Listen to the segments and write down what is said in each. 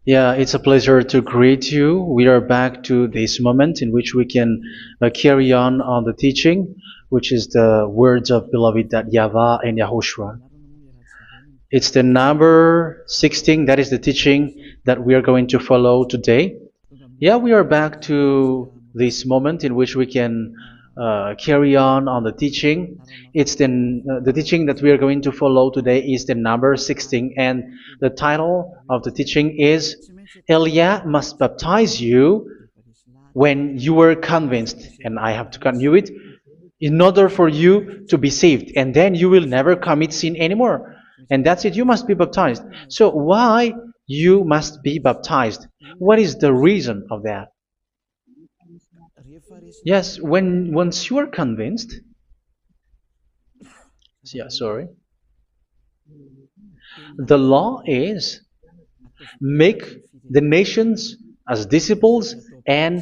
Yeah, it's a pleasure to greet you. We are back to this moment in which we can carry on the teaching, which is the words of beloved that YAHVAH and YAHOSHUA. It's the number 16, that is the teaching that we are going to follow today. Yeah, we are back to this moment in which we can carry on the teaching. It's the teaching that we are going to follow today is the number 16, and the title of the teaching is Elia must baptize you when you were convinced, and I have to continue it, in order for you to be saved, and then you will never commit sin anymore. And that's it, you must be baptized. So why you must be baptized? What is the reason of that? Yes, once you are convinced, yeah, sorry, the law is make the nations as disciples and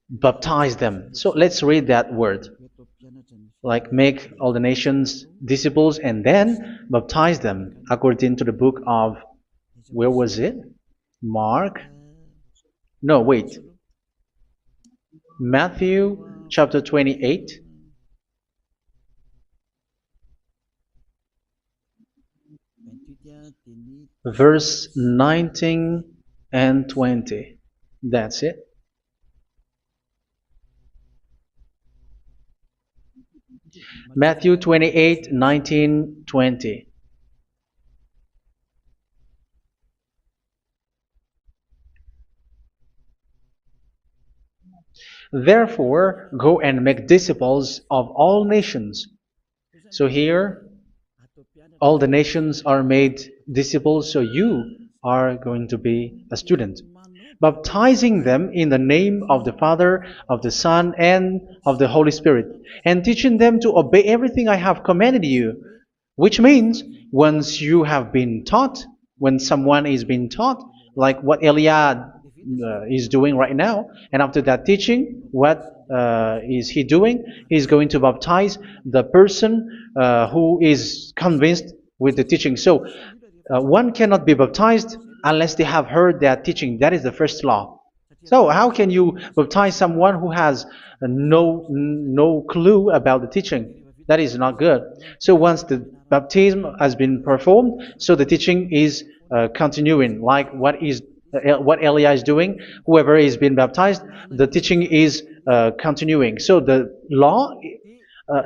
baptize them. So let's read that word. Like make all the nations disciples and then baptize them according to the book of, where was it? Mark? No, wait. Matthew chapter 28. Verse 19 and 20. That's it. Matthew 28, 19, 20. Therefore, go and make disciples of all nations. So here, all the nations are made disciples, so you are going to be a student. Baptizing them in the name of the Father, of the Son, and of the Holy Spirit, and teaching them to obey everything I have commanded you. Which means, once you have been taught, when someone is being taught, like what Elia is doing right now, and after that teaching, what is he doing? He's going to baptize the person who is convinced with the teaching. So one cannot be baptized unless they have heard that teaching. That is the first law. So how can you baptize someone who has no clue about the teaching? That is not good. So once the baptism has been performed, so the teaching is continuing, like what Elia is doing. Whoever is being baptized, the teaching is continuing. So the law,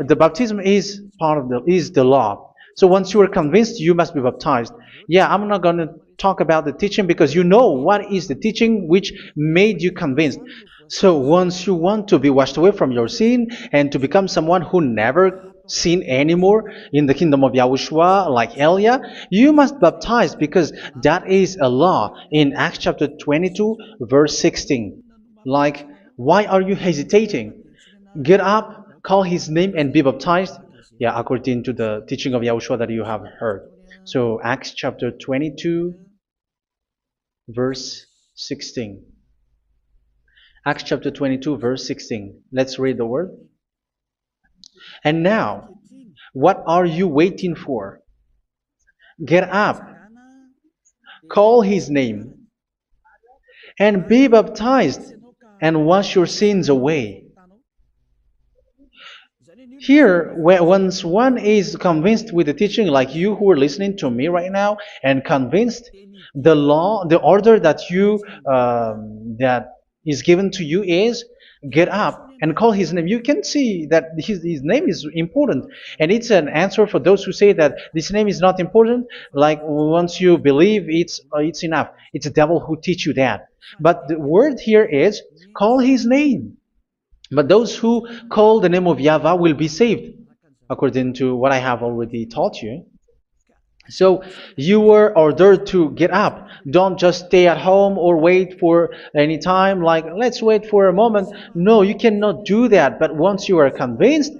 the baptism is part of the law. So once you are convinced, you must be baptized. Yeah, I'm not going to talk about the teaching because you know what is the teaching which made you convinced. So once you want to be washed away from your sin and to become someone who never sin anymore in the kingdom of Yahushua, like Elia, you must baptize because that is a law in Acts chapter 22, verse 16. Like, why are you hesitating? Get up, call his name, and be baptized. Yeah, according to the teaching of Yahushua that you have heard. So Acts chapter 22, verse 16. Acts chapter 22, verse 16. Let's read the word. And now, what are you waiting for? Get up, call his name, and be baptized, and wash your sins away. Here, once one is convinced with the teaching, like you who are listening to me right now, and convinced, the law, the order that that is given to you is get up and call his name. You can see that his name is important, and it's an answer for those who say that this name is not important. Like once you believe, it's enough. It's the devil who teach you that. But the word here is call his name. But those who call the name of YAHVAH will be saved, according to what I have already taught you. So you were ordered to get up. Don't just stay at home or wait for any time, like let's wait for a moment. No, you cannot do that. But once you are convinced,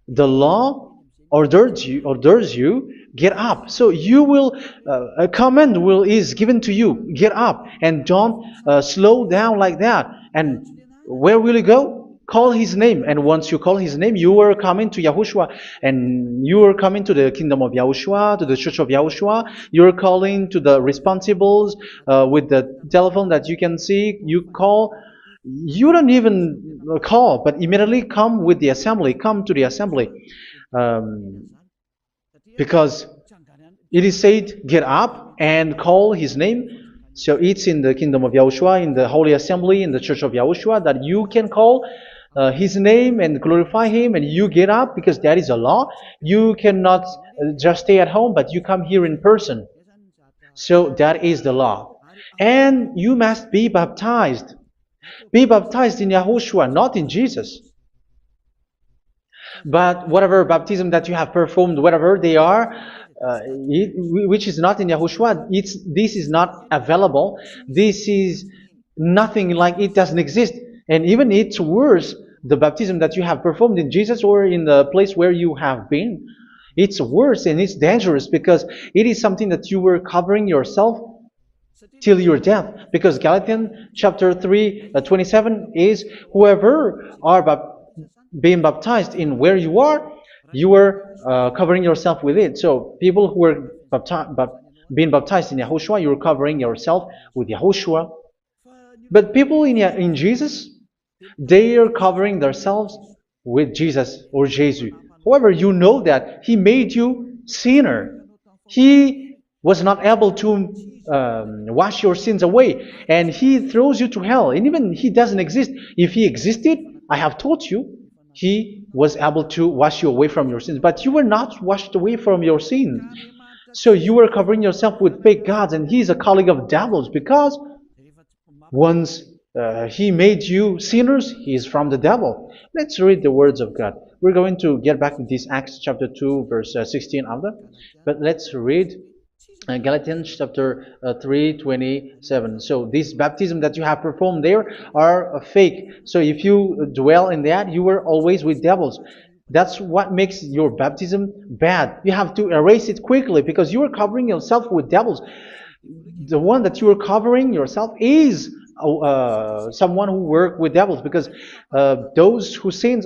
the law orders you get up. So you will a command is given to you, get up, and don't slow down like that. And where will you go? call his name. And once you call his name, you are coming to Yahushua. And you are coming to the kingdom of Yahushua, to the church of Yahushua. You're calling to the responsibles with the telephone that you can see. You call. You don't even call, but immediately come with the assembly. Come to the assembly. Um, because it is said, get up and call his name. So it's in the kingdom of Yahushua, in the holy assembly, in the church of Yahushua, that you can call his name and glorify him, and you get up because that is a law. You cannot just stay at home, but you come here in person. So that is the law. And you must be baptized. Be baptized in Yahushua, not in Jesus. But whatever baptism that you have performed, whatever they are, which is not in Yahushua, this is not available. This is nothing, like it doesn't exist. And even it's worse, the baptism that you have performed in Jesus or in the place where you have been. It's worse and it's dangerous because it is something that you were covering yourself till your death. Because Galatians chapter 3, 27 is, whoever are being baptized in where you are covering yourself with it. So people who are being baptized in Yahushua, you're covering yourself with Yahushua. But people in Jesus, they are covering themselves with Jesus or Jesus. However, you know that He made you sinner. He was not able to wash your sins away, and He throws you to hell. And even He doesn't exist. If He existed, I have taught you, He was able to wash you away from your sins. But you were not washed away from your sins. So you were covering yourself with fake gods, and He's a colleague of devils, because once He made you sinners, He is from the devil. Let's read the words of God. We're going to get back to this Acts chapter 2, verse 16 after. But let's read Galatians chapter 3:27. So this baptism that you have performed there are fake. So if you dwell in that, you were always with devils. That's what makes your baptism bad. You have to erase it quickly because you are covering yourself with devils. The one that you are covering yourself is someone who works with devils, because those who sin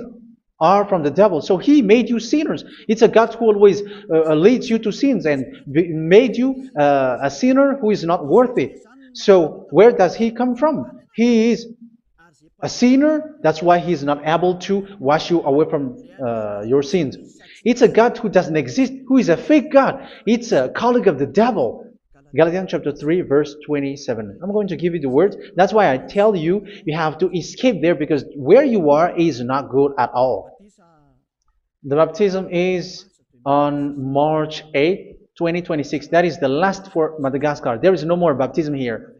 are from the devil. So He made you sinners. It's a God who always leads you to sins and made you a sinner who is not worthy. So where does He come from? He is a sinner. That's why He is not able to wash you away from your sins. It's a God who doesn't exist, who is a fake God. It's a colleague of the devil. Galatians chapter 3, verse 27. I'm going to give you the words. That's why I tell you, you have to escape there, because where you are is not good at all. The baptism is on March 8, 2026. That is the last for Madagascar. There is no more baptism here.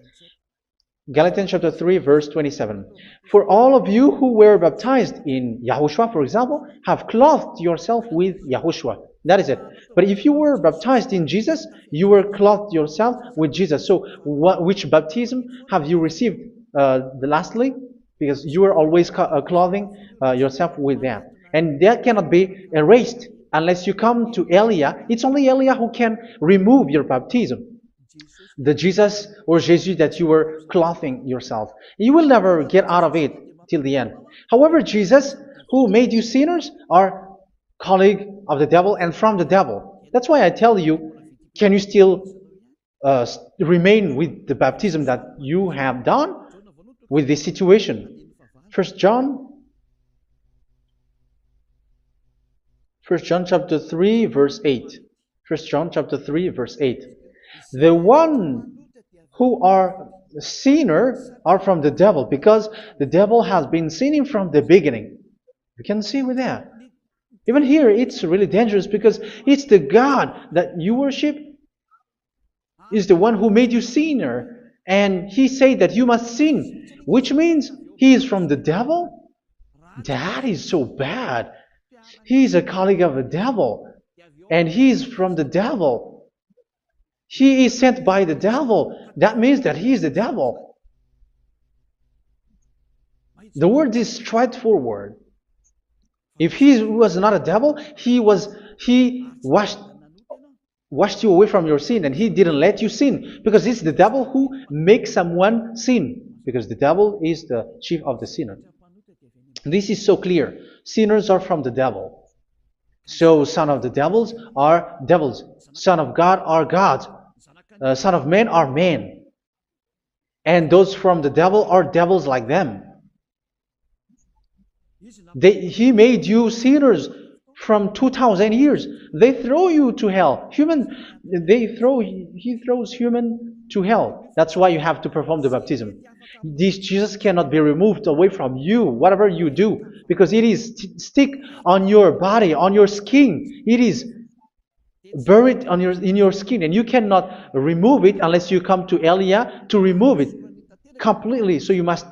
Galatians chapter 3, verse 27. For all of you who were baptized in Yahushua, for example, have clothed yourself with Yahushua. That is it. But if you were baptized in Jesus, you were clothed yourself with Jesus. So which baptism have you received lastly? Because you are always clothing yourself with that. And that cannot be erased unless you come to Elia. It's only Elia who can remove your baptism. The Jesus or Jesus that you were clothing yourself. You will never get out of it till the end. However, Jesus, who made you sinners, are colleague of the devil and from the devil. That's why I tell you, can you still remain with the baptism that you have done with this situation? First John chapter 3, verse 8. First John chapter 3, verse 8. The one who are sinner are from the devil, because the devil has been sinning from the beginning. You can see with that. Even here, it's really dangerous, because it's the God that you worship is the one who made you sinner, and He said that you must sin, which means He is from the devil. That is so bad. He is a colleague of the devil, and He is from the devil. He is sent by the devil. That means that He is the devil. The word is straightforward. If He was not a devil, He washed you away from your sin, and He didn't let you sin, because it's the devil who makes someone sin, because the devil is the chief of the sinner. This is so clear. Sinners are from the devil. So son of the devils are devils. Son of God are gods. Son of men are men. And those from the devil are devils like them. He made you sinners from 2,000 years. They throw you to hell. He throws human to hell. That's why you have to perform the baptism. This Jesus cannot be removed away from you, whatever you do, because it is stick on your body, on your skin. It is buried in your skin, and you cannot remove it unless you come to Elia to remove it completely. So you must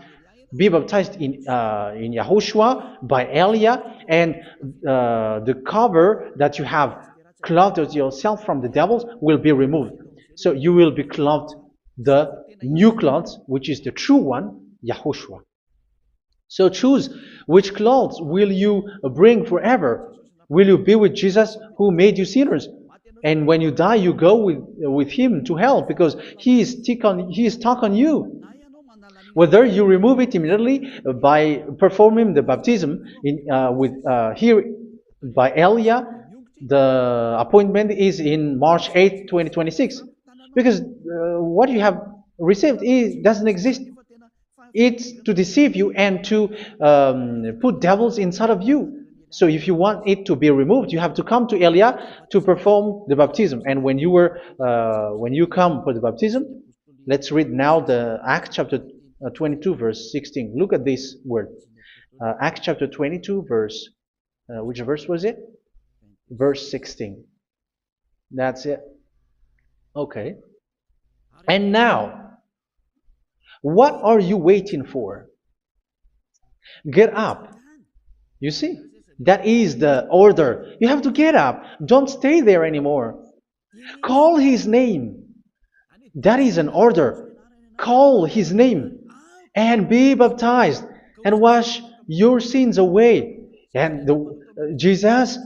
be baptized in YAHOSHUA by Elia, and the cover that you have clothed yourself from the devils will be removed. So you will be clothed the new clothes, which is the true one, YAHOSHUA. So choose which clothes will you bring forever. Will you be with Jesus who made you sinners? And when you die, you go with him to hell because he is stuck on you. Whether you remove it immediately by performing the baptism here by Elia, the appointment is in March 8, 2026. Because what you have received doesn't exist. It's to deceive you and to put devils inside of you. So if you want it to be removed, you have to come to Elia to perform the baptism. And when you come for the baptism, let's read now the Acts chapter 22 verse 16. Look at this word. Acts chapter 22 verse, which verse was it? Verse 16. That's it. Okay. And now, what are you waiting for? Get up. You see? That is the order. You have to get up. Don't stay there anymore. Call his name. That is an order. Call his name and be baptized and wash your sins away. And Jesus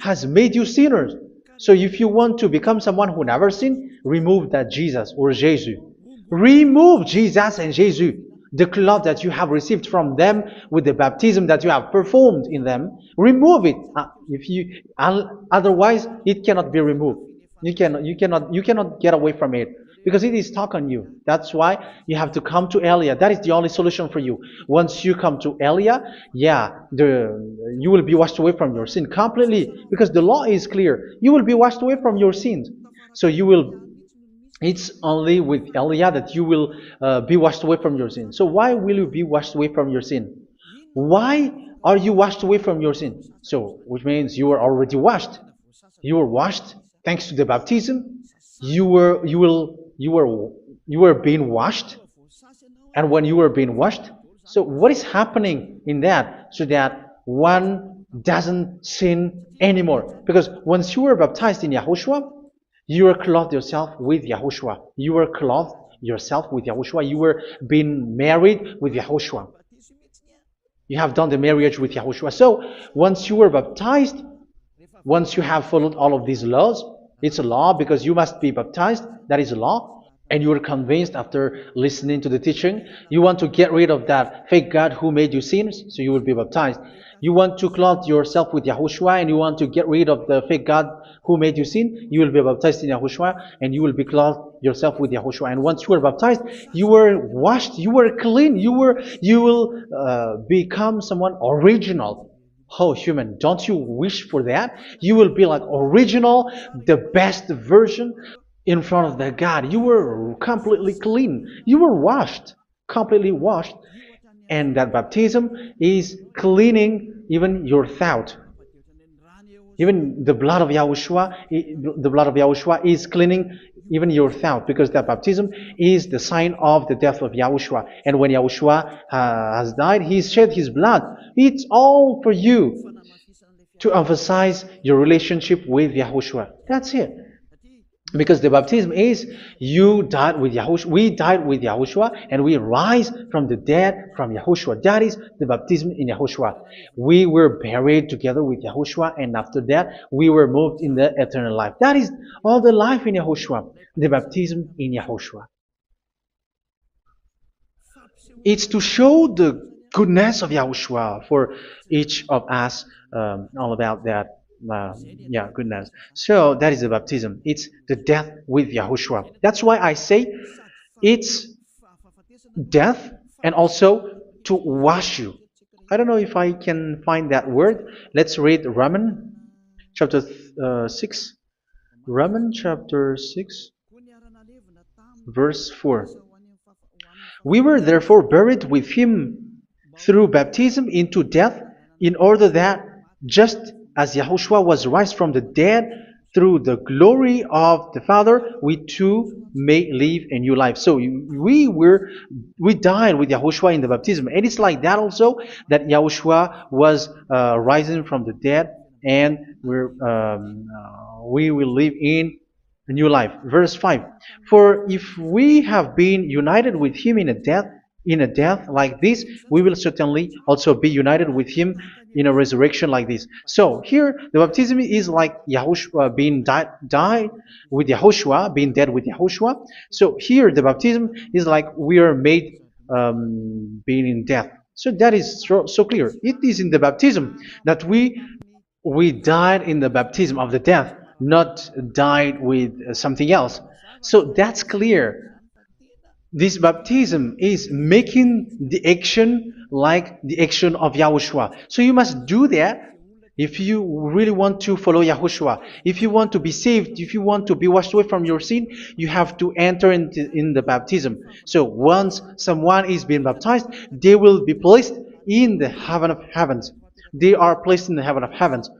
has made you sinners. So if you want to become someone who never sinned, remove that Jesus or Jesus. Remove Jesus and Jesus, the cloth that you have received from them with the baptism that you have performed in them. Remove it. Otherwise, it cannot be removed. You cannot get away from it because it is stuck on you. That's why you have to come to Elia. That is the only solution for you. Once you come to Elia, you will be washed away from your sin completely because the law is clear. You will be washed away from your sins. So it's only with Elia that you will be washed away from your sin. So why will you be washed away from your sin? Why are you washed away from your sin? So, which means you are already washed. You were washed thanks to the baptism. You were being washed, and when you were being washed, so what is happening in that? So that one doesn't sin anymore. Because once you were baptized in YAHOSHUA, you were clothed yourself with YAHOSHUA. You were clothed yourself with YAHOSHUA. You were being married with YAHOSHUA. You have done the marriage with YAHOSHUA. So once you were baptized, once you have followed all of these laws, it's a law because you must be baptized. That is a law. And you are convinced after listening to the teaching, you want to get rid of that fake God who made you sinners, so you will be baptized. You want to clothe yourself with YAHOSHUA and you want to get rid of the fake God who made you sin, you will be baptized in YAHOSHUA and you will be clothed yourself with YAHOSHUA. And once you are baptized, you were washed, you were clean, you will become someone original. Oh, human, don't you wish for that? You will be like original, the best version in front of the God. You were completely clean. You were washed, completely washed. And that baptism is cleaning even your thought. Even the blood of YAHOSHUA is cleaning even your thought, because that baptism is the sign of the death of YAHOSHUA. And when YAHOSHUA has died, he shed his blood. It's all for you to emphasize your relationship with YAHOSHUA. That's it. Because the baptism is you died with YAHOSHUA, we died with YAHOSHUA, and we rise from the dead from YAHOSHUA. That is the baptism in YAHOSHUA. We were buried together with YAHOSHUA, and after that we were moved in the eternal life. That is all the life in YAHOSHUA, the baptism in YAHOSHUA. It's to show goodness of Yahushua for each of us, all about that. Yeah, goodness. So that is the baptism. It's the death with Yahushua. That's why I say it's death and also to wash you. I don't know if I can find that word. Let's read Romans chapter 6. Romans chapter 6, verse 4. We were therefore buried with him through baptism into death, in order that, just as Yahushua was raised from the dead through the glory of the Father, we too may live a new life. So we died with Yahushua in the baptism, and it's like that also that Yahushua was rising from the dead, and we will live in a new life. Verse 5. For if we have been united with him in a death like this, we will certainly also be united with him in a resurrection like this. So here the baptism is like Yahushua being died with Yahushua, being dead with Yahushua. So here the baptism is like we are made being in death. So that is so clear. It is in the baptism that we died in the baptism of the death, not died with something else. So that's clear. This baptism is making the action like the action of Yahushua. So you must do that if you really want to follow Yahushua. If you want to be saved, if you want to be washed away from your sin, you have to enter in the baptism. So once someone is being baptized, they will be placed in the heaven of heavens. They are placed in the heaven of heavens,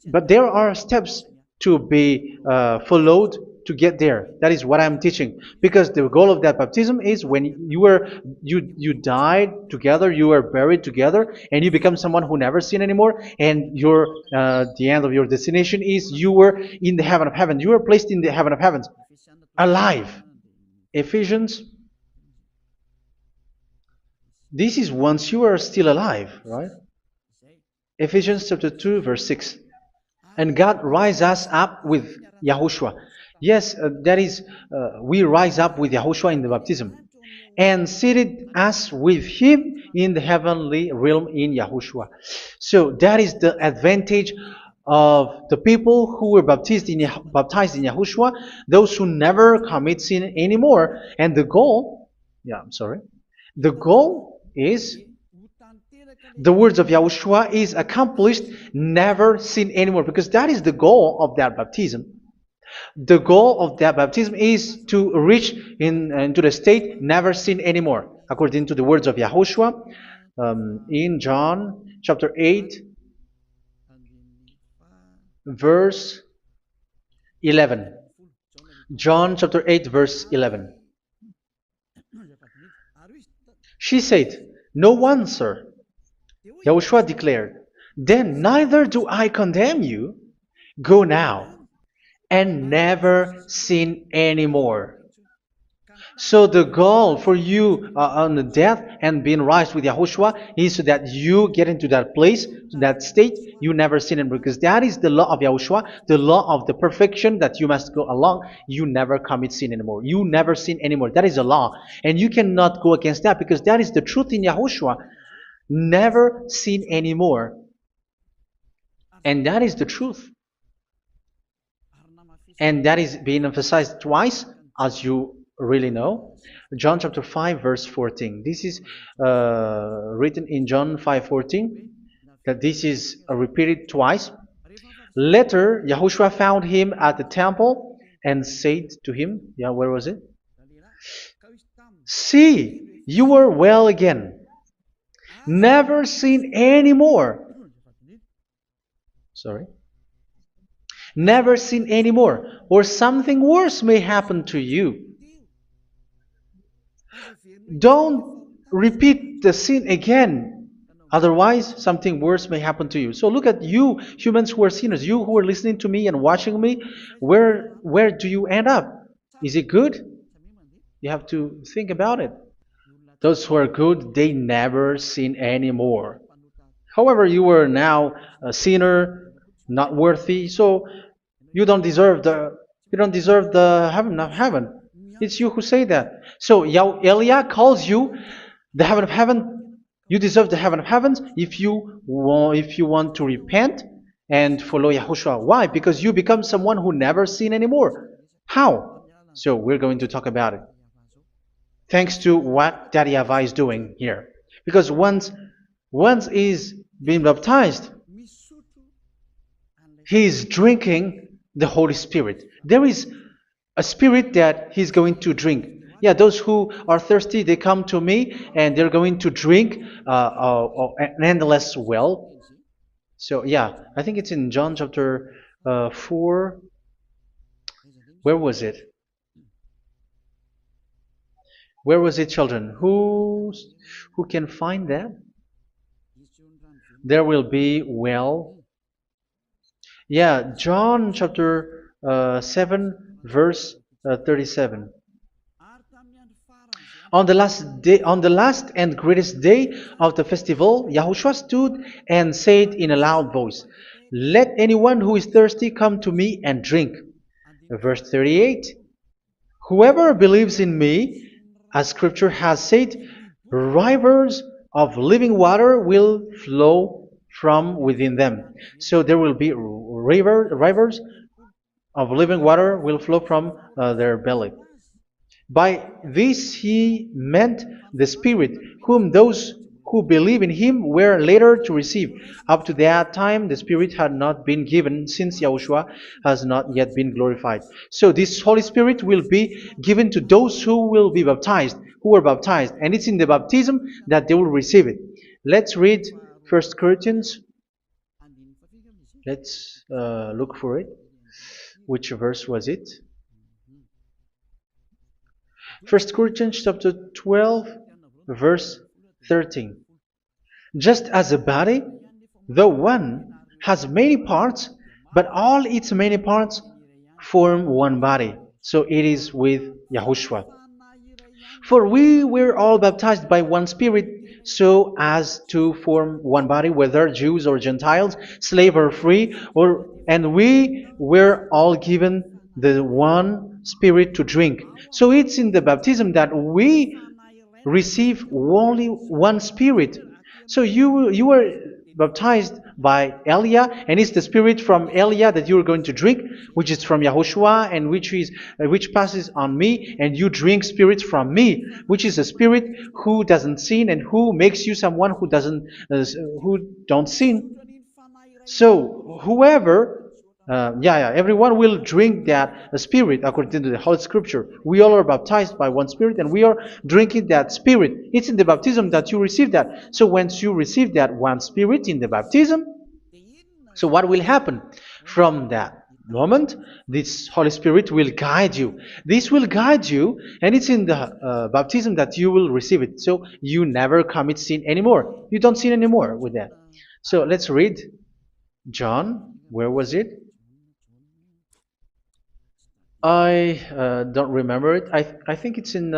but there are steps to be followed to get there. That is what I'm teaching, because the goal of that baptism is when you died together, you were buried together, and you become someone who never sin anymore, and the end of your destination is you were in the heaven of heaven. You were placed in the heaven of heavens, alive. Ephesians. This is once you are still alive, right? Ephesians chapter 2, verse 6. And God rise us up with Yahushua. Yes, that is, we rise up with Yahushua in the baptism. And seated us with him in the heavenly realm in Yahushua. So that is the advantage of the people who were baptized in Yahushua, those who never commit sin anymore. And the goal, the goal is the words of Yahushua is accomplished, never sin anymore, because that is the goal of that baptism. The goal of that baptism is to reach into the state never sin anymore, according to the words of Yahushua in John chapter 8, verse 11. John chapter 8, verse 11. She said, "No one, sir." Yahushua declared, "Then neither do I condemn you. Go now and never sin anymore." So the goal for you on the death and being raised with Yahushua is so that you get into that place, that state, you never sin anymore. Because that is the law of Yahushua, the law of the perfection that you must go along. You never commit sin anymore. You never sin anymore. That is a law. And you cannot go against that, because that is the truth in Yahushua. Never sin anymore. And that is the truth. And that is being emphasized twice, as you really know. John chapter 5, verse 14. This is written in John 5:14, that this is repeated twice. Later, Yahushua found him at the temple and said to him, where was it? "See, you are well again. Never sin anymore." Never sin anymore, or something worse may happen to you. Don't repeat the sin again. Otherwise, something worse may happen to you. So look at you, humans who are sinners, you who are listening to me and watching me. Where do you end up? Is it good? You have to think about it. Those who are good, they never sin anymore. However, you are now a sinner, not worthy, so you don't deserve the heaven of heaven. It's you who say that. So Eliah calls you the heaven of heaven You deserve the heaven of heavens if you want to repent and follow Yahushua. Why? Because you become someone who never sin anymore. How? So we're going to talk about it. Thanks to what Daddy YAHVAH is doing here. Because once he's being baptized, he is drinking the Holy Spirit. There is a spirit that he's going to drink. Yeah, those who are thirsty, they come to me and they're going to drink an endless well. So yeah, I think it's in John chapter 4. Where was it? Where was it, children? Who can find that? There will be well. Yeah, John chapter 7, verse 37. On the last and greatest day of the festival, Yahushua stood and said in a loud voice, "Let anyone who is thirsty come to me and drink." Verse 38, "Whoever believes in me, as scripture has said, rivers of living water will flow from within them." So there will be rivers of living water will flow from their belly. By this he meant the Spirit, whom those who believe in him were later to receive. Up to that time, the Spirit had not been given, since Yahushua has not yet been glorified. So this Holy Spirit will be given to those who will be baptized, who were baptized, and it's in the baptism that they will receive it. Let's read 1 Corinthians. Let's look for it. Which verse was it? 1 Corinthians chapter 12, verse 13. Just as a body, though one, has many parts, but all its many parts form one body. So it is with Yahushua. For we were all baptized by one Spirit, so as to form one body, whether Jews or Gentiles, slave or free, and we were all given the one Spirit to drink. So it's in the baptism that we receive only one Spirit. So you were baptized by Elia, and it's the Spirit from Elia that you are going to drink, which is from Yahushua, and which passes on me, and you drink Spirit from me, which is a Spirit who doesn't sin and who makes you someone who don't sin. So whoever everyone will drink that Spirit according to the Holy Scripture. We all are baptized by one Spirit, and we are drinking that Spirit. It's in the baptism that you receive that. So once you receive that one Spirit in the baptism, so what will happen? From that moment, this Holy Spirit will guide you. This will guide you, and it's in the baptism that you will receive it. So you never commit sin anymore. You don't sin anymore with that. So let's read John. Where was it? I don't remember it. I think it's in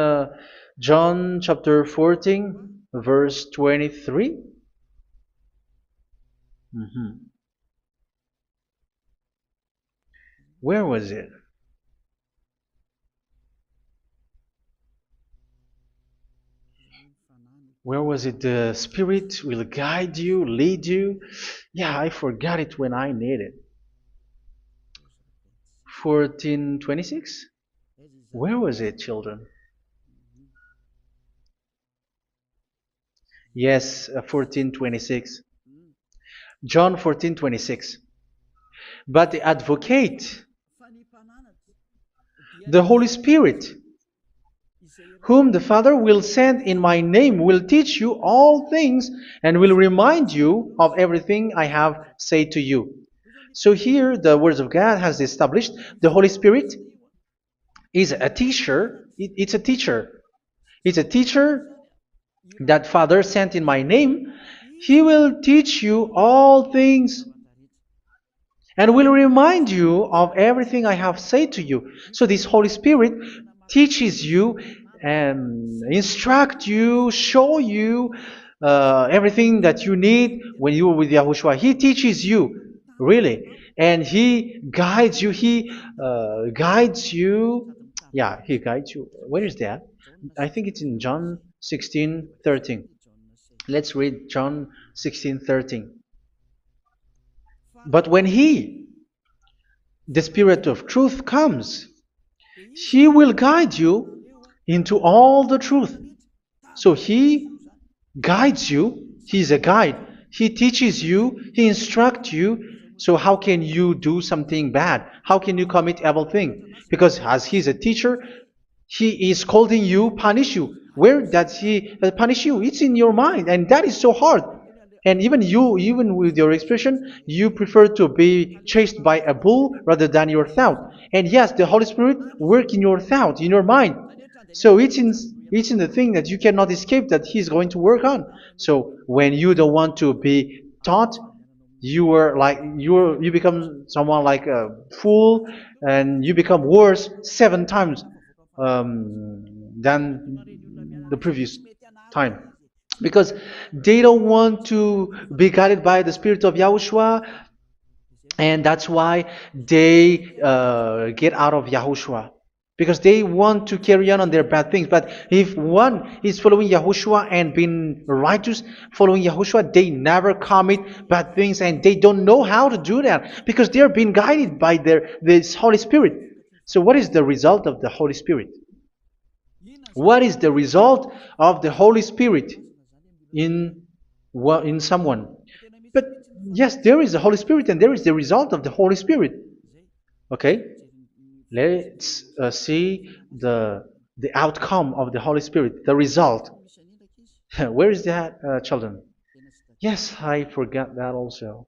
John chapter 14, verse 23. Where was it? Where was it? The Spirit will guide you, lead you. Yeah, I forgot it when I need it. 14:26? Where was it, children? Yes, 14:26. John 14:26. But the advocate, the Holy Spirit, whom the Father will send in my name, will teach you all things and will remind you of everything I have said to you. So here the words of God has established the Holy Spirit is a teacher. It's a teacher. It's a teacher that Father sent in my name. He will teach you all things and will remind you of everything I have said to you. So this Holy Spirit teaches you and instruct you, show you everything that you need when you are with Yahushua. He teaches you, really. And He guides you. He guides you. Yeah, He guides you. Where is that? I think it's in John 16:13. Let's read John 16:13. But when He, the Spirit of truth, comes, He will guide you into all the truth. So He guides you. He's a guide. He teaches you. He instructs you. So how can you do something bad? How can you commit evil thing? Because as He's a teacher, He is scolding you, punish you. Where does He punish you? It's in your mind, and that is so hard. And even you, even with your expression, you prefer to be chased by a bull rather than your thought. And yes, the Holy Spirit work in your thought, in your mind. So it's in the thing that you cannot escape that He's going to work on. So when you don't want to be taught, you become someone like a fool, and you become worse 7 times than the previous time, because they don't want to be guided by the Spirit of Yahushua, and that's why they get out of Yahushua, because they want to carry on their bad things. But if one is following Yahushua and being righteous, following Yahushua, they never commit bad things, and they don't know how to do that because they are being guided by this Holy Spirit. So what is the result of the Holy Spirit? What is the result of the Holy Spirit in someone? But yes, there is the Holy Spirit, and there is the result of the Holy Spirit. Okay, let's see the outcome of the Holy Spirit, the result. Where is that, children? Yes, I forgot that also.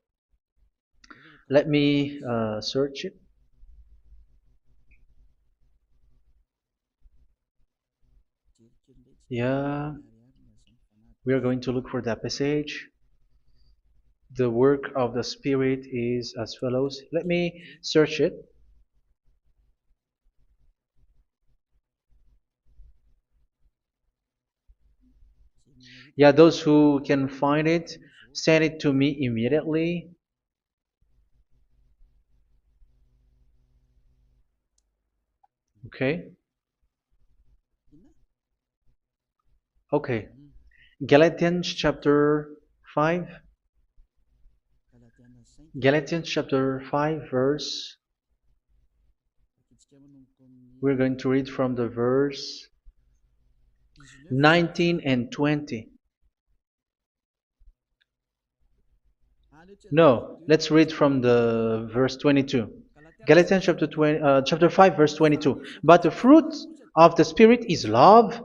Let me search it. Yeah, we are going to look for that passage. The work of the Spirit is as follows. Let me search it. Yeah, those who can find it, send it to me immediately. Okay. Okay. Galatians chapter 5. Galatians chapter 5 verse. We're going to read from the verse 19 and 20. No, let's read from the verse 22. Galatians chapter 5 verse 22. But the fruit of the Spirit is love,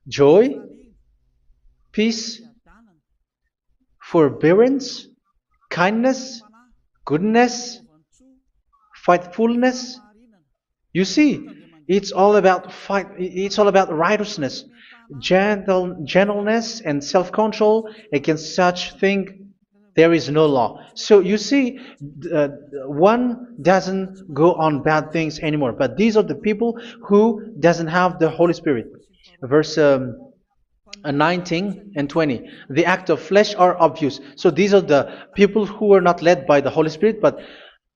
joy, peace, forbearance, kindness, goodness, faithfulness. You see, it's all about fight. It's all about righteousness, gentleness, and self-control. Against such thing, there is no law. So you see, uh, one doesn't go on bad things anymore. But these are the people who doesn't have the Holy Spirit. Verse 19 and 20. The act of flesh are obvious. So these are the people who are not led by the Holy Spirit, but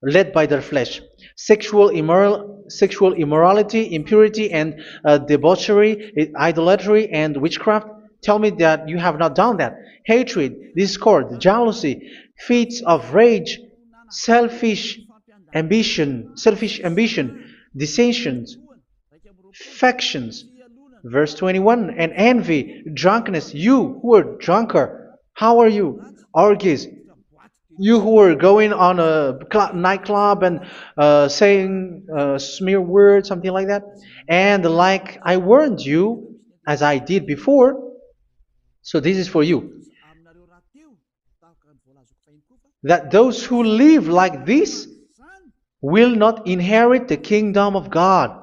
led by their flesh. Sexual immorality, impurity, and debauchery, idolatry, and witchcraft. Tell me that you have not done that. Hatred, discord, jealousy, fits of rage, selfish ambition, dissensions, factions. Verse 21, and envy, drunkenness. You who are drunker, how are you? Orgies. You who are going on a nightclub and saying smear words, something like that. And like I warned you, as I did before, so this is for you, that those who live like this will not inherit the kingdom of God.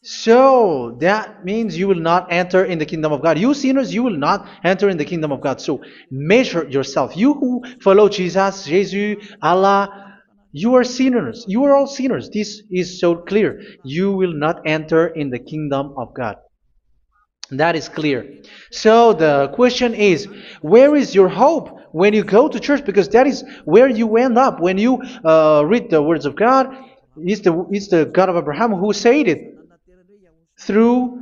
So that means you will not enter in the kingdom of God. You sinners, you will not enter in the kingdom of God. So measure yourself. You who follow Jesus, Allah, you are sinners. You are all sinners. This is so clear. You will not enter in the kingdom of God. That is clear. So the question is, where is your hope when you go to church? Because that is where you end up when you read the words of God. It's the God of Abraham who said it through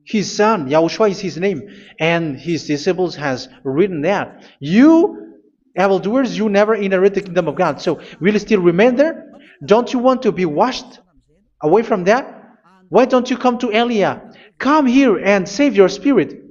His son, Yahushua is his name, and his disciples has written that. You evildoers, you never inherit the kingdom of God. So will you still remain there? Don't you want to be washed away from that? Why don't you come to Elia? Come here and save your spirit.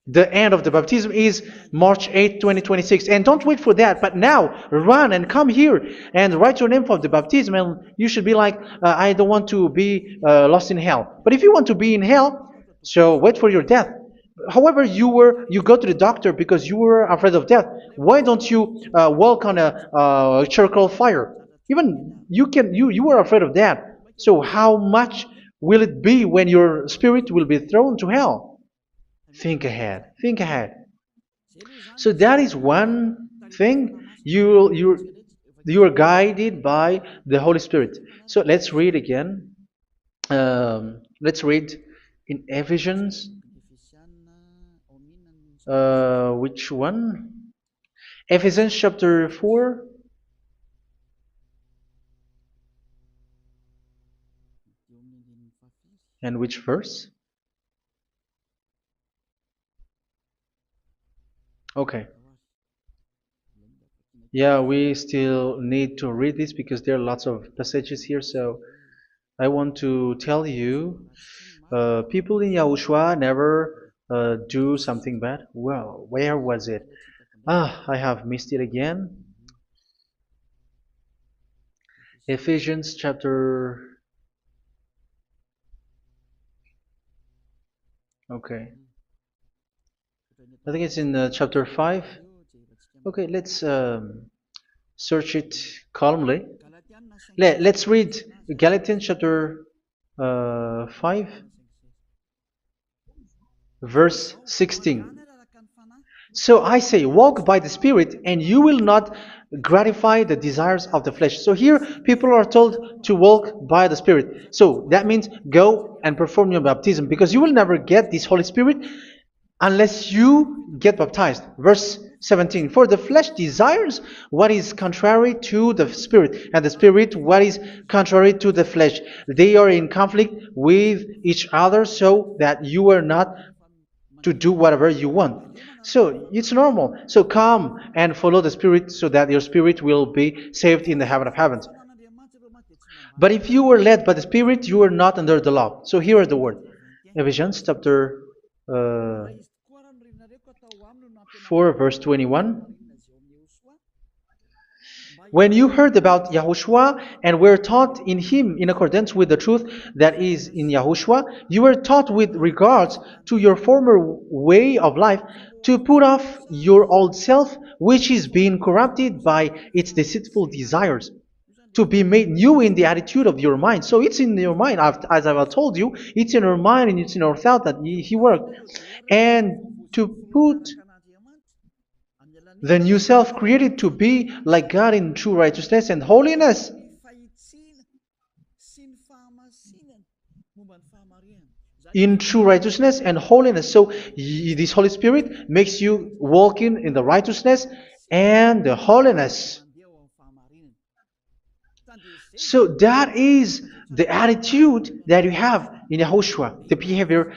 The end of the baptism is March 8th, 2026. And don't wait for that, but now run and come here and write your name for the baptism. And you should be like, I don't want to be lost in hell. But if you want to be in hell, so wait for your death. However, you go to the doctor because you were afraid of death. Why don't you walk on a charcoal fire? Even you were afraid of that. So how much will it be when your spirit will be thrown to hell? Think ahead. Think ahead. So that is one thing. You are guided by the Holy Spirit. So let's read again. Let's read in Ephesians. Which one? Ephesians chapter 4. And which verse? Okay. Yeah, we still need to read this because there are lots of passages here. So I want to tell you, people in Yahushua never do something bad. Well, where was it? I have missed it again. Ephesians chapter. Okay. I think it's in chapter 5. Okay, let's search it calmly. Let's read Galatians chapter 5, verse 16. So I say, walk by the Spirit, and you will not gratify the desires of the flesh. So here, people are told to walk by the Spirit. So that means go and perform your baptism, because you will never get this Holy Spirit unless you get baptized. Verse 17. For the flesh desires what is contrary to the Spirit, and the Spirit what is contrary to the flesh. They are in conflict with each other, so that you are not to do whatever you want. So it's normal. So come and follow the Spirit so that your spirit will be saved in the heaven of heavens. But if you were led by the Spirit, you are not under the law. So here is the word. Ephesians chapter 4 verse 21. When you heard about Yahushua and were taught in him in accordance with the truth that is in Yahushua, you were taught with regards to your former way of life to put off your old self, which is being corrupted by its deceitful desires, to be made new in the attitude of your mind. So it's in your mind, as I've told you, it's in your mind and it's in your thought that he worked. And to put the new self created to be like God in true righteousness and holiness. In true righteousness and holiness. So this Holy Spirit makes you walk in the righteousness and the holiness. So that is the attitude that you have in Yahushua, the behavior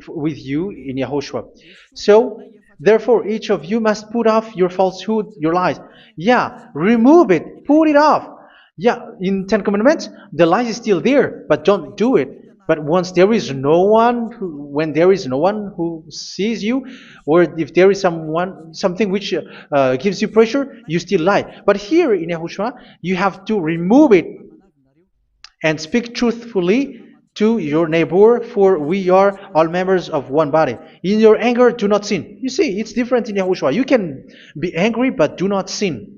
with you in Yahushua. So therefore, each of you must put off your falsehood, your lies. Yeah, remove it, put it off. Yeah, in Ten Commandments, the lies is still there, but don't do it. But once there is no one, when there is no one who sees you, or if there is something which gives you pressure, you still lie. But here in Yahushua, you have to remove it and speak truthfully to your neighbor, for we are all members of one body. In your anger, do not sin. You see, it's different in Yahushua. You can be angry, but do not sin.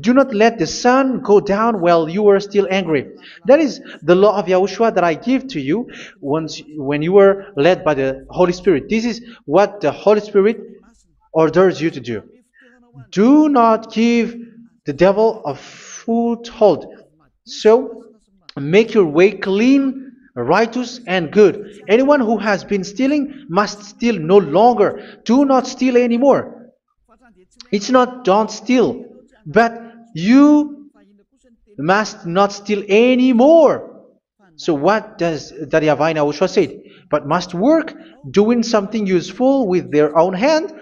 Do not let the sun go down while you are still angry. That is the law of Yahushua that I give to you when you were led by the Holy Spirit. This is what the Holy Spirit orders you to do. Do not give the devil a foothold. So, make your way clean, righteous, and good. Anyone who has been stealing must steal no longer. Do not steal anymore. It's not don't steal, but you must not steal anymore. So what does Daddy Yahweh Yahushua say? But must work doing something useful with their own hand,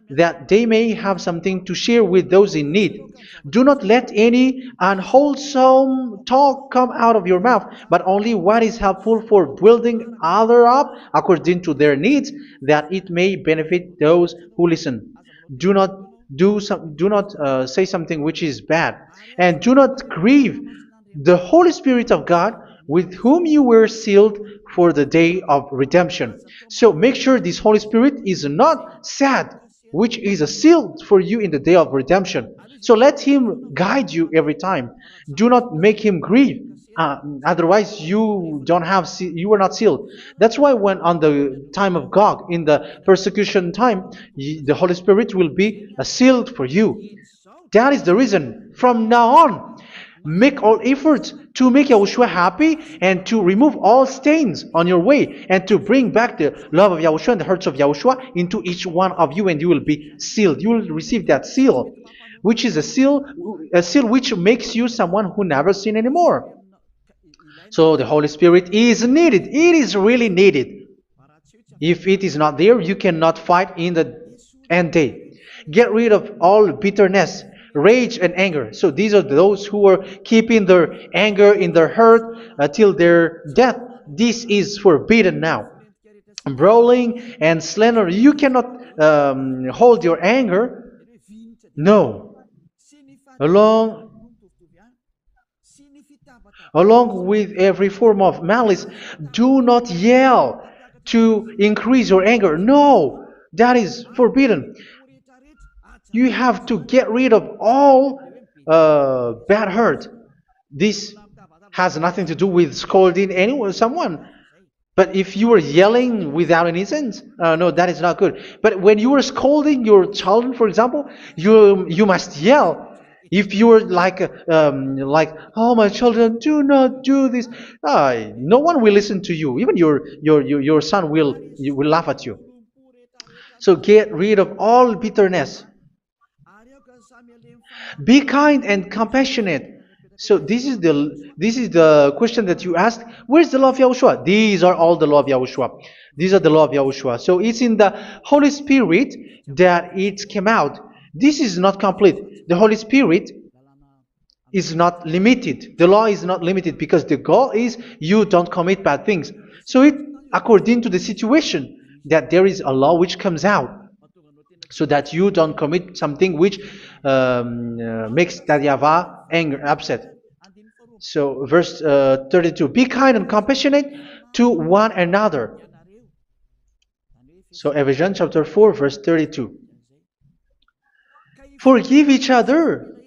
that they may have something to share with those in need. Do not let any unwholesome talk come out of your mouth, but only what is helpful for building others up according to their needs, that it may benefit those who listen. Do not do not say something which is bad, and do not grieve the Holy Spirit of God, with whom you were sealed for the day of redemption. So make sure this Holy Spirit is not sad, which is a seal for you in the day of redemption. So let Him guide you every time. Do not make Him grieve. Otherwise, you don't have you are not sealed. That's why when on the time of God, in the persecution time, the Holy Spirit will be sealed for you. That is the reason. From now on, make all efforts to make Yahushua happy and to remove all stains on your way and to bring back the love of Yahushua and the hearts of Yahushua into each one of you, and you will be sealed. You will receive that seal, which is a seal which makes you someone who never sin anymore. So the Holy Spirit is needed. It is really needed. If it is not there, you cannot fight in the end day. Get rid of all bitterness, rage, and anger. So these are those who are keeping their anger in their heart till their death. This is forbidden now. Brawling and slander. You cannot hold your anger. No. Along Along with every form of malice, do not yell to increase your anger. No, that is forbidden. You have to get rid of all bad hurt. This has nothing to do with scolding anyone, someone. But if you are yelling without any sense, no, that is not good. But when you are scolding your children, for example, you must yell. If you are like, oh my children, do not do this, no one will listen to you. Even your son will laugh at you. So get rid of all bitterness. Be kind and compassionate. So this is the question that you asked. Where's the law of Yahushua? These are all the law of Yahushua. These are the law of Yahushua. So it's in the Holy Spirit that it came out. This is not complete. The Holy Spirit is not limited. The law is not limited because the goal is you don't commit bad things. So it according to the situation that there is a law which comes out, so that you don't commit something which makes that YAHVAH anger, upset. So verse 32, be kind and compassionate to one another. So Ephesians chapter 4 verse 32. Forgive each other.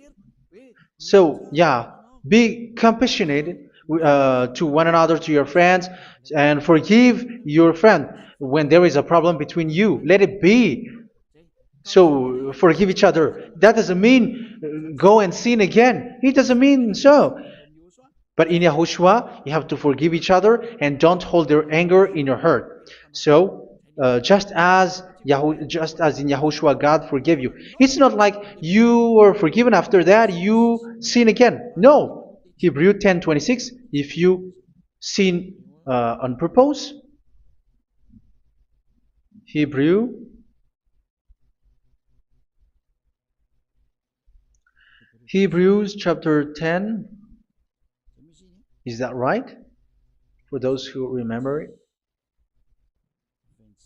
So yeah, be compassionate to one another, to your friends, and forgive your friend when there is a problem between you. Let it be. So forgive each other. That doesn't mean go and sin again. It doesn't mean so. But in Yahushua, you have to forgive each other and don't hold your anger in your heart. So just as in Yahushua, God forgave you. It's not like you were forgiven after that you sin again. No. Hebrew 10:26. If you sin on purpose, Hebrews chapter 10. Is that right? For those who remember it.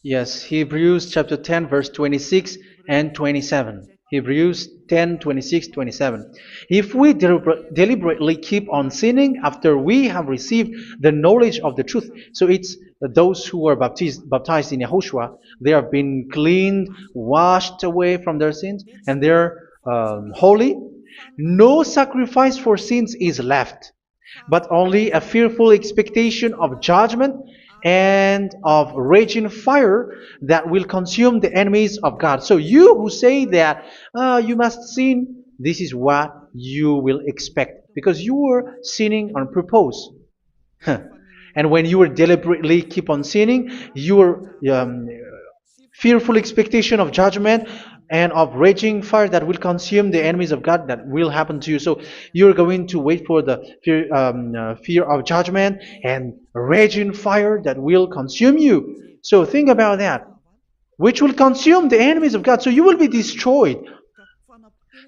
Yes, Hebrews chapter 10 verse 26 and 27. Hebrews 10, 26, 27. If we deliberately keep on sinning after we have received the knowledge of the truth, so it's those who are baptized in Yahushua, they have been cleaned, washed away from their sins, and they're holy. No sacrifice for sins is left, but only a fearful expectation of judgment and of raging fire that will consume the enemies of God. So you who say that you must sin, this is what you will expect, because you were sinning on purpose. And when you will deliberately keep on sinning, your fearful expectation of judgment and of raging fire that will consume the enemies of God that will happen to you. So you're going to wait for the fear of judgment and raging fire that will consume you. So think about that, which will consume the enemies of God. So you will be destroyed.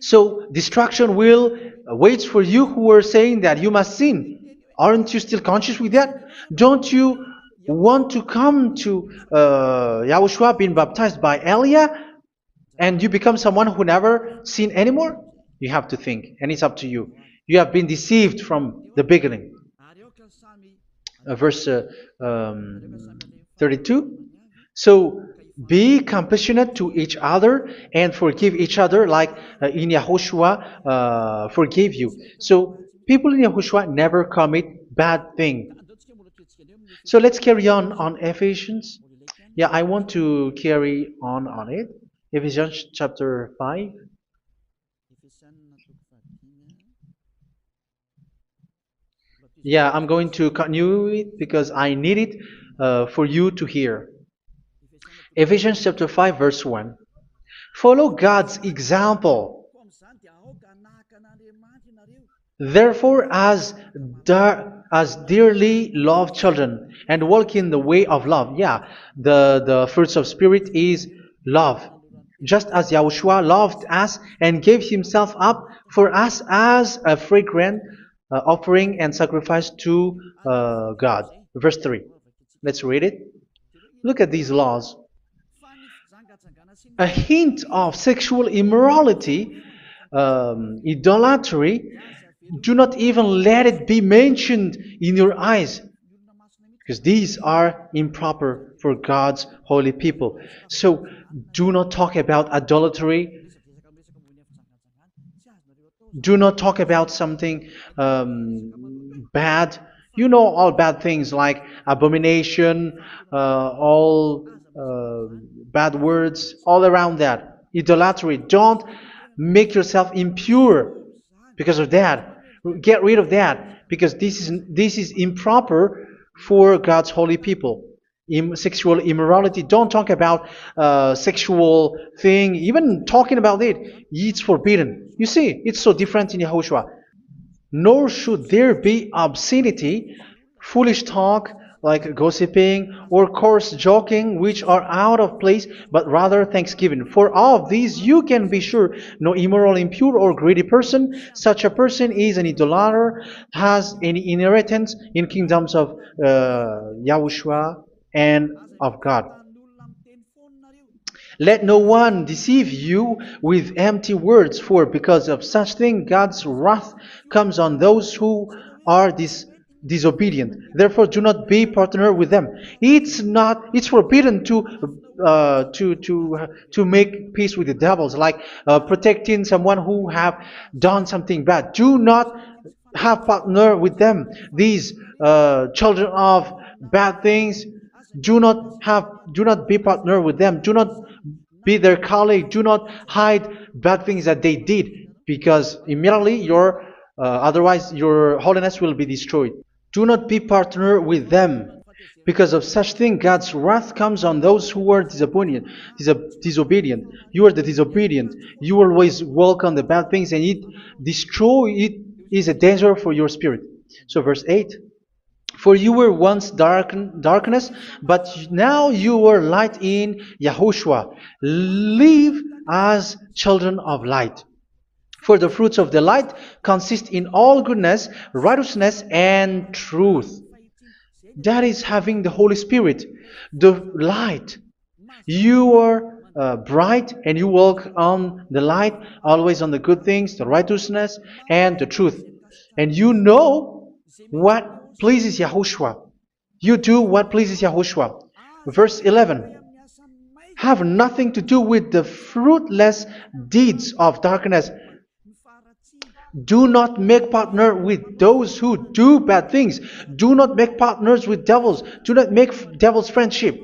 So destruction will wait for you who are saying that you must sin. Aren't you still conscious with that? Don't you want to come to Yahushua being baptized by Elia and you become someone who never sin anymore? You have to think, and it's up to you. You have been deceived from the beginning. Verse 32. So be compassionate to each other and forgive each other like in Yahushua forgave you. So people in Yahushua never commit bad thing. So let's carry on Ephesians. Yeah, I want to carry on it. Ephesians chapter 5. Yeah, I'm going to continue it because I need it for you to hear. Ephesians chapter 5 verse 1. Follow God's example. Therefore, as dearly loved children, and walk in the way of love. Yeah, the fruits of spirit is love. Just as Yahushua loved us and gave himself up for us as a fragrant offering and sacrifice to God. Verse 3. Let's read it. Look at these laws. A hint of sexual immorality, idolatry, do not even let it be mentioned in your eyes, because these are improper for God's holy people. So do not talk about idolatry. Do not talk about something bad. You know all bad things like abomination, all bad words, all around that. Idolatry. Don't make yourself impure because of that. Get rid of that because this is improper for God's holy people. Sexual immorality. Don't talk about sexual thing. Even talking about it's forbidden. You see, it's so different in Yahushua. Nor should there be obscenity, foolish talk like gossiping or coarse joking, which are out of place, but rather thanksgiving. For of these you can be sure: no immoral, impure, or greedy person, such a person is an idolater, has any inheritance in kingdoms of Yahushua and of God. Let no one deceive you with empty words, for because of such thing God's wrath comes on those who are disobedient. Therefore, do not be partner with them. It's forbidden to make peace with the devils, like protecting someone who have done something bad. Do not have partner with them. These children of bad things. Do not be partner with them. Do not be their colleague. Do not hide bad things that they did, because immediately otherwise your holiness will be destroyed. Do not be partner with them. Because of such thing, God's wrath comes on those who are disobedient. Disobedient. You are the disobedient. You always walk on the bad things, and it is a danger for your spirit. So verse 8. For you were once darkness, but now you are light in Yahushua. Live as children of light. For the fruits of the light consist in all goodness, righteousness, and truth. That is having the Holy Spirit, the light. You are bright and you walk on the light, always on the good things, the righteousness, and the truth. And you know what pleases Yahushua. You do what pleases Yahushua. Verse 11. Have nothing to do with the fruitless deeds of darkness. Do not make partner with those who do bad things. Do not make partners with devils. Do not make devils friendship.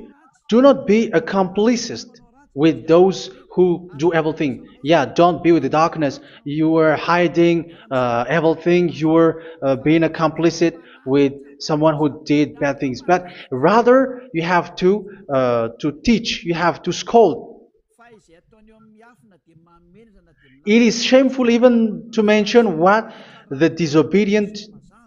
Do not be accomplices with those who do evil things. Yeah, don't be with the darkness. You are hiding evil things. You are being complicit with someone who did bad things. But rather, you have to teach. You have to scold. It is shameful even to mention what the disobedient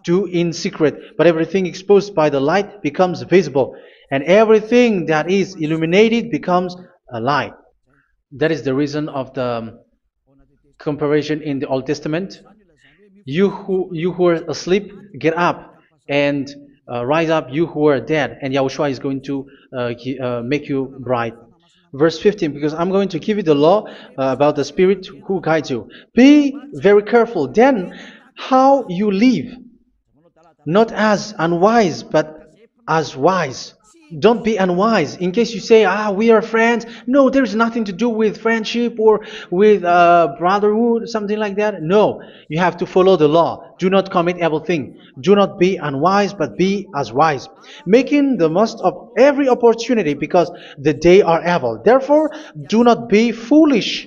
do in secret, but everything exposed by the light becomes visible, and everything that is illuminated becomes a light. That is the reason of the comparison in the Old Testament. You who are asleep, get up and rise up, you who are dead, and Yahushua is going to make you bright. Verse 15, because I'm going to give you the law about the Spirit who guides you. Be very careful then how you live, not as unwise, but as wise. Don't be unwise. In case you say, we are friends. No, there's nothing to do with friendship or with brotherhood, something like that. No, you have to follow the law. Do not commit evil thing. Do not be unwise, but be as wise, making the most of every opportunity, because the day are evil. Therefore, do not be foolish,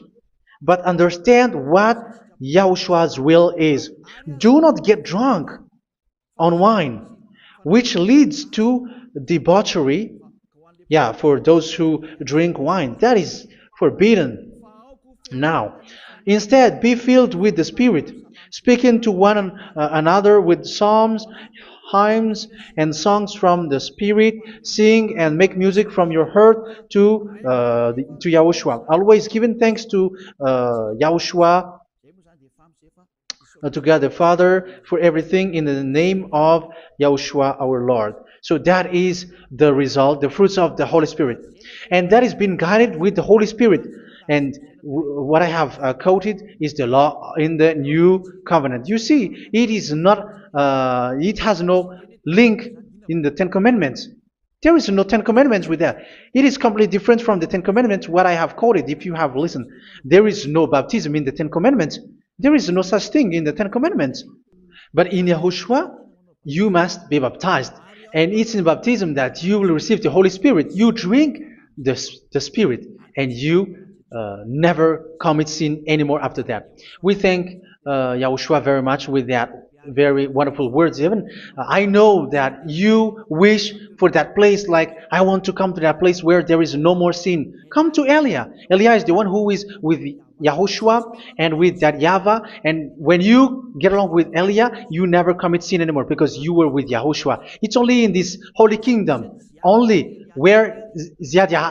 but understand what Yahushua's will is. Do not get drunk on wine, which leads to debauchery. Yeah, for those who drink wine, that is forbidden now. Instead, be filled with the Spirit, speaking to one another with psalms, hymns, and songs from the Spirit. Sing and make music from your heart to Yahushua. Always giving thanks to Yahushua, to God the Father, for everything in the name of Yahushua our Lord. So that is the result, the fruits of the Holy Spirit. And that is being guided with the Holy Spirit. And what I have quoted is the law in the new covenant. You see, it is not, it has no link in the Ten Commandments. There is no Ten Commandments with that. It is completely different from the Ten Commandments, what I have quoted, if you have listened. There is no baptism in the Ten Commandments. There is no such thing in the Ten Commandments. But in Yahushua, you must be baptized. And it's in baptism that you will receive the Holy Spirit. You drink the Spirit, and you never commit sin anymore after that. We thank Yahushua very much with that very wonderful words. Even I know that you wish for that place, like I want to come to that place where there is no more sin. Come to Elia. Elia is the one who is with Yahushua and with that YAHVAH, and when you get along with Elia, you never commit sin anymore because you were with Yahushua. It's only in this holy kingdom, only where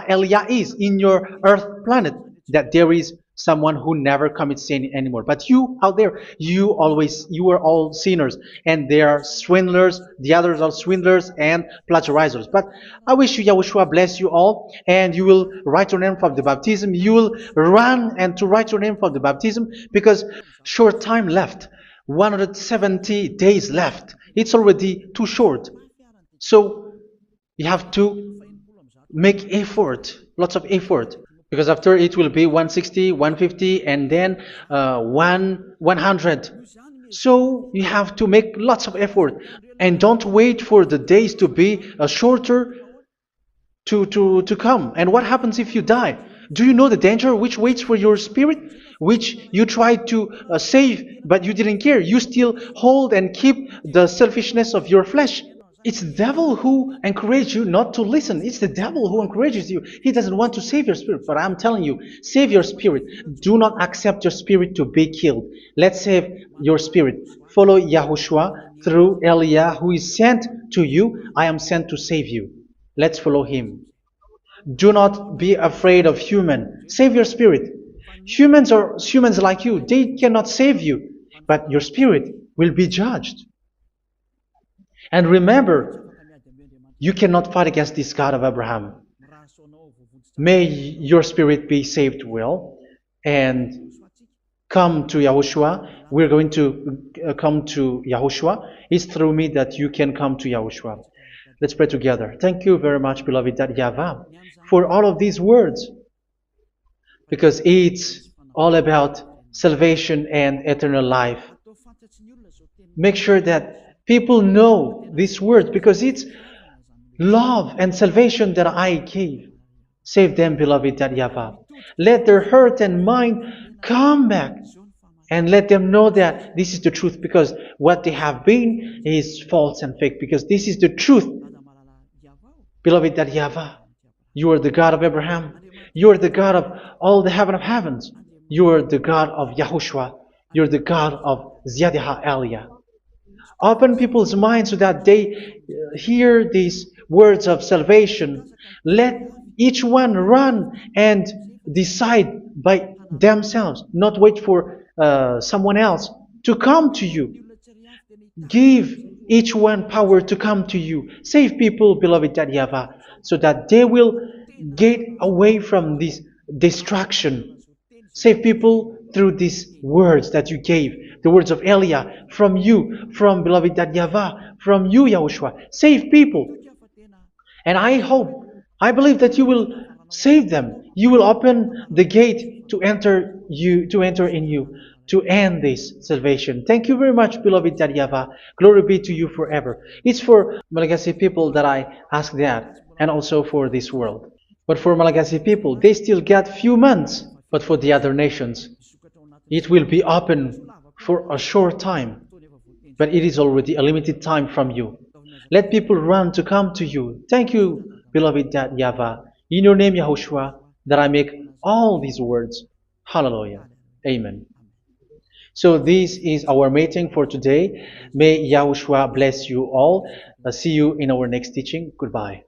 Elia is, in your earth planet, that there is someone who never commits sin anymore. But you out there, you are all sinners, and they are swindlers. The others are swindlers and plagiarizers. But I wish you, Yahushua, bless you all, and you will write your name for the baptism. You will run and to write your name for the baptism, because short time left, 170 days left. It's already too short. So you have to make effort, lots of effort. Because after it will be 160, 150, and then 100. So you have to make lots of effort. And don't wait for the days to be shorter to come. And what happens if you die? Do you know the danger which waits for your spirit? Which you tried to save, but you didn't care. You still hold and keep the selfishness of your flesh. It's the devil who encourages you not to listen. It's the devil who encourages you. He doesn't want to save your spirit. But I'm telling you, save your spirit. Do not accept your spirit to be killed. Let's save your spirit. Follow Yahushua through Elia, who is sent to you. I am sent to save you. Let's follow him. Do not be afraid of human. Save your spirit. Humans are humans like you. They cannot save you. But your spirit will be judged. And remember, you cannot fight against this God of Abraham. May your spirit be saved well and come to Yahushua. We're going to come to Yahushua. It's through me that you can come to Yahushua. Let's pray together. Thank you very much, beloved YAHVAH, for all of these words, because it's all about salvation and eternal life. Make sure that people know these words, because it's love and salvation that I gave. Save them, beloved YAHVAH. Let their heart and mind come back, and let them know that this is the truth, because what they have been is false and fake, because this is the truth. Beloved YAHVAH, you are the God of Abraham. You are the God of all the heaven of heavens. You are the God of YAHOSHUA. You're the God of Ziyadiha Aliyah. Open people's minds so that they hear these words of salvation. Let each one run and decide by themselves, not wait for someone else to come to you. Give each one power to come to you. Save people, beloved YAHVAH, so that they will get away from this distraction. Save people through these words that you gave, the words of Elia, from you, from beloved YAHVAH, from you, Yahushua. Save people. And I believe that you will save them. You will open the gate to enter in you, to end this salvation. Thank you very much, beloved YAHVAH. Glory be to you forever. It's for Malagasy people that I ask that, and also for this world. But for Malagasy people, they still get few months. But for the other nations, it will be open for a short time. But it is already a limited time from you. Let people run to come to you. Thank you, beloved YAHVAH. In your name, Yahushua, that I make all these words. Hallelujah. Amen. So this is our meeting for today. May Yahushua bless you all. See you in our next teaching. Goodbye.